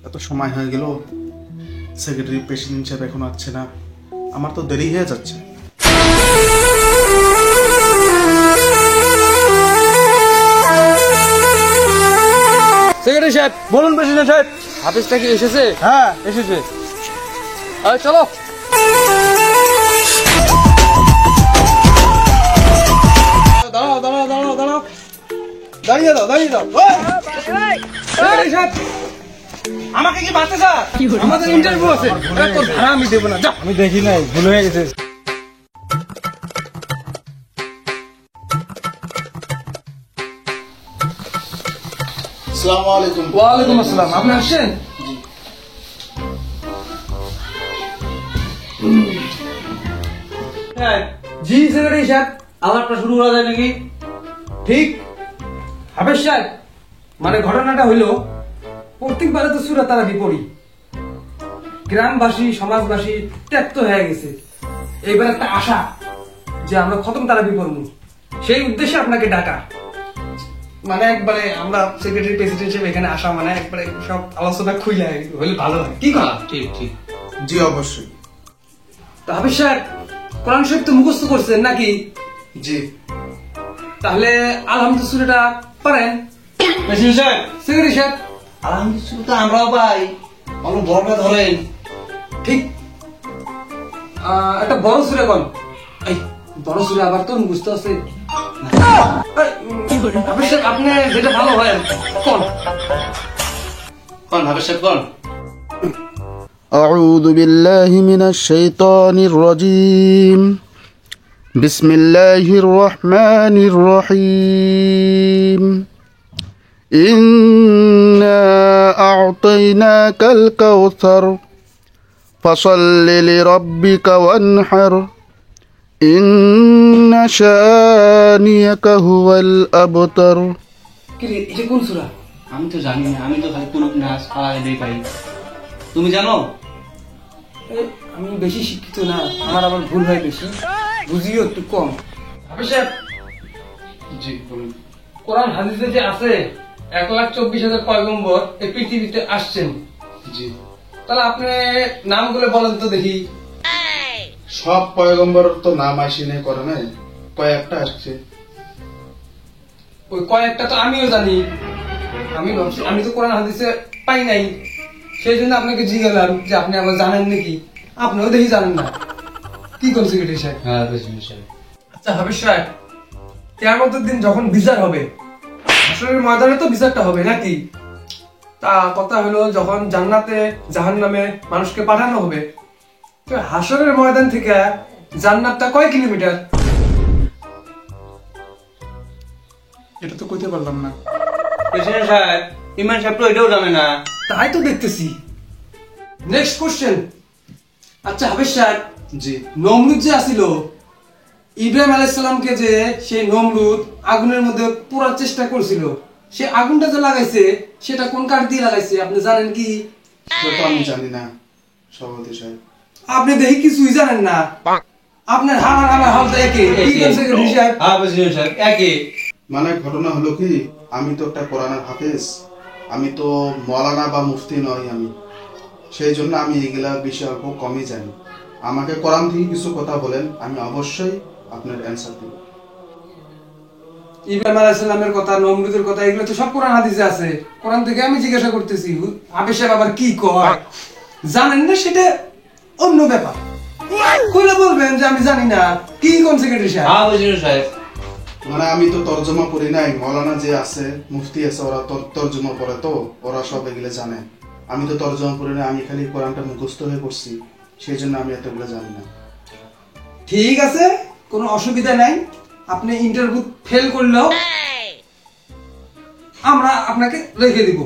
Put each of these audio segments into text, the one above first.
এত সময় হয়ে গেল, সেক্রেটারি প্রেসিডেন্ট সাহেব এখন আসছে না, আমার তো দেরি হয়ে যাচ্ছে। সেক্রেটারি সাহেব বলুন। প্রেসিডেন্ট সাহেব হাফিজটা কি এসেছে? হ্যাঁ এসেছে। চলো। দাঁড়াও দাঁড়াও দাঁড়াও দাঁড়াও, দাঁড়িয়ে দাও দাঁড়িয়ে দাও। সেক্রেটারি সাহেব আমাকে কি বাঁচতে স্যার? আমাদের ইন্টারভিউ আছে। তোর ভাড়া আমি দেবো না, যা। আমি দেখি নাই, ভুল হয়ে গেছে। আসসালামু আলাইকুম। ওয়ালাইকুম আসসালাম। আপনি আসছেন? জি সেক্রেটারি সাহেব, আলাপটা শুরু করা যায় নাকি? ঠিক হাফেজ সাহেব, মানে ঘটনাটা হইলো প্রত্যেকবারে তো সূরা তারা বিপরীত, গ্রামবাসী সমাজবাসী ত্যক্ত হয়ে গেছে। এইবার একটা আশা যে আমরা খতম তারা বিপরীত, সেই উদ্দেশ্যে আপনাকে ডাকা। মানে একবারে আমরা সেক্রেটারি প্রেসিডেন্ট হিসেবে এখানে আসা মানে একবারে সব আলোচনা খুইলে হইলে ভালো হয়, কি করা? ঠিক ঠিক। জি অবশ্যই। তো হাফিজ সাহেব কোরআন শরীফ তো মুখস্থ করছেন নাকি? জি। তাহলে আলহামদুলিল্লাহ সূরাটা পারেন? প্রেসিডেন্ট সাহেব, সেক্রেটারি সাহেব আলহামদুলিল্লাহ তো আমরাও পাই, অনেক বড়টা ধরেন। ঠিক। একটা বড় সূরা কোন? এই বড় সূরা আবার তো মুখস্থ আছে। হাফিজ সাহেব আপনি যেটা ভালো হয় কোন? কোন হাফেজ সাহেব কোন? أعوذ بالله من الشيطان الرجيم بسم الله الرحمن الرحيم إنا أعطيناك الكوثر فصل لربك وانحر إن شانئك هو الأبتر। কি রে, এটা কোন সূরা? আমি তো জানি না, আমি তো খালি কোন নাচ পালাই পাই। তুমি জানো? আমি বেশি শিক্ষিত না, আমার আবার ভুল হয় বেশি, বুঝিও একটু কম। হাফিজ সাহেব জি বলুন। কোরআন হাদিসে যে আছে 1,24,000 পয়গম্বর এই পৃথিবীতে আসছেন, জি। তাহলে আপনি নামগুলো বলেন তো দেখি। সব পয়গম্বর তো নাম আসিনে করে নাই, কয়েকটা আসছে। ওই কয়েকটা তো আমিও জানি, আমি ভাবছি আমি তো কোরআন হাদিসে পাই নাই, সেই জন্য আপনাকে জিজ্ঞাসলাম যে আপনি আবার জানেন নাকি। আপনিও দেখি জানেন না, কি কোন সেক্রেটারি সাহেব? হ্যাঁ প্রেসিডেন্ট সাহেব। আচ্ছা হাফিজ সাহেব, কিয়ামতের দিন যখন বিচার হবে, হাসরের ময়দানে তো বিচারটা হবে নাকি? তা কথা হলো যখন জান্নাতে জাহান্নামে মানুষকে পাঠানো হবে, তো হাসরের ময়দান থেকে জান্নাতটা কয় কিলোমিটার? এটা তো কইতে পারলাম না। প্রেসিডেন্ট সাহেব, ইমান সাহেব তো এটাও জানে না। তাই তো দেখতেছি। Next question. আচ্ছা হাফিজ সাহেব, জি। নমরুদ যে আসিল, ইব্রাহিম আলাইহিস সালামকে যে সেই নমরুদ আগুনের মধ্যে পোড়ার চেষ্টা করছিল, সে আগুনটা যে লাগাইছে সেটা কোন কাঠ দিয়ে লাগাইছে আপনি জানেন কি? সেটা তো আমি জানি না সভাপতি সাহেব। আপনি দেখি কিছুই জানেন না, আপনার হার আমার হাল তো একই। কি কোন সেক্রেটারি সাহেব? হ্যাঁ প্রেসিডেন্ট সাহেব একই। মানে ঘটনা হলো কি, আমি তো একটা কোরআনের হাফেজ, আমি তো মৌলানা বা মুফতি নই আমি, সেই জন্য আমি এগুলা বিষয় অল্প কমই জানি। আমাকে কোরআন থেকে কিছু কথা বলেন, আমি অবশ্যই আপনার অ্যান্সার দেব। ইব্রাহিম আলাইহিস সালামের কথা, নমরুদের কথা, এগুলো তো সব কোরআন হাদিসে আছে। কোরআন থেকে আমি জিজ্ঞাসা করতেছি, হাফেজ সাহেব আবার কি কয় জানেন না, সেটা অন্য ব্যাপার। কইলে বলবেন যে আমি জানি না। কি কোন সেক্রেটারি সাহেব? হ্যাঁ প্রেসিডেন্ট সাহেব। মানে আমি তো তর্জমা করি নাই, মৌলানা যে আছে মুফতি আছে ওরা তর্জমা করে, তো ওরা সব এগুলো জানে। আমি তো তর্জমা করি না, আমি খালি কোরআনটা মুখস্থ হয়ে পড়ছি, সেই জন্য আমি এতগুলো জানি না। ঠিক আছে, কোনো অসুবিধা নাই। আপনি ইন্টারভিউ ফেল করলেও আমরা আপনাকে রেখে দিব।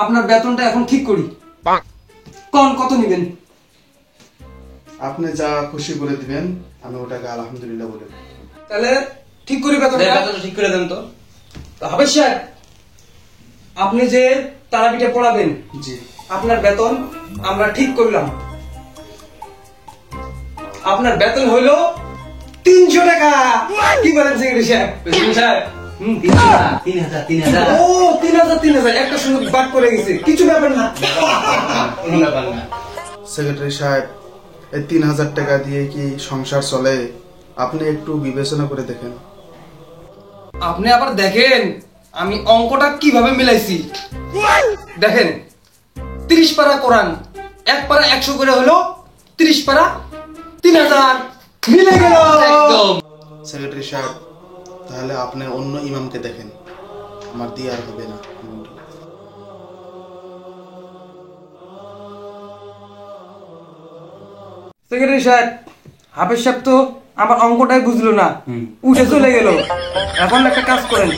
আপনার বেতনটা এখন ঠিক করি, কোন কত নেবেন? আপনি যা খুশি করে দিবেন, আমি ওটাকে আলহামদুলিল্লাহ বলে দেব। তাহলে ঠিক করি বেতনটা। বেতনটা ঠিক করে দেন তো। হাফেজ সাহেব, আপনি যে তারাবিটা পড়াবেন, জি। আপনার বেতন আমরা ঠিক করলাম। আপনার বেতন হইলো 300 টাকা। কি বলেন সেক্রেটারি সাহেব? প্রেসিডেন্ট সাহেব 3,000 3,000 ও 3,000 একটা সঙ্গে বাদ করে গেছে, কিছু ব্যাপার না। কোনো ব্যাপার না। সেক্রেটারি সাহেব, এই 3,000 টাকা দিয়ে কি সংসার চলে? আপনি একটু বিবেচনা করে দেখেন। আপনি আবার দেখেন আমি অঙ্কটা কিভাবে মিলাইছি। দেখেন 30 পারা কোরআন, এক পারা 100 করে হলো 30 পারা 3,000 মিলে গেল। একদম। সেক্রেটারি সাহেব, তাহলে আপনি অন্য ইমামকে দেখেন, আমার দিয়ে আর হবে না। সেক্রেটারি সাহেব, হাফেজ সাহেব তো আমার অঙ্কটাই বুঝলো না, উঠে চলে গেল। এখন একটা কাজ করেন,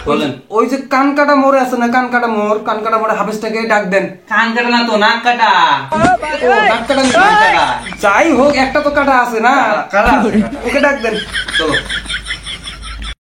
বলেন। ওই যে কান কাটা মোড়ে আছে না, কান কাটা মোড়ে হাফেজটাকে ডাক দেন। কান কাটা না তো, নাক কাটা। ও, নাক কাটা নাকি? নাক কাটা। যাই হোক, একটা তো কাটা আছে না, কাটা। ওকে ডাক দেন। চলো।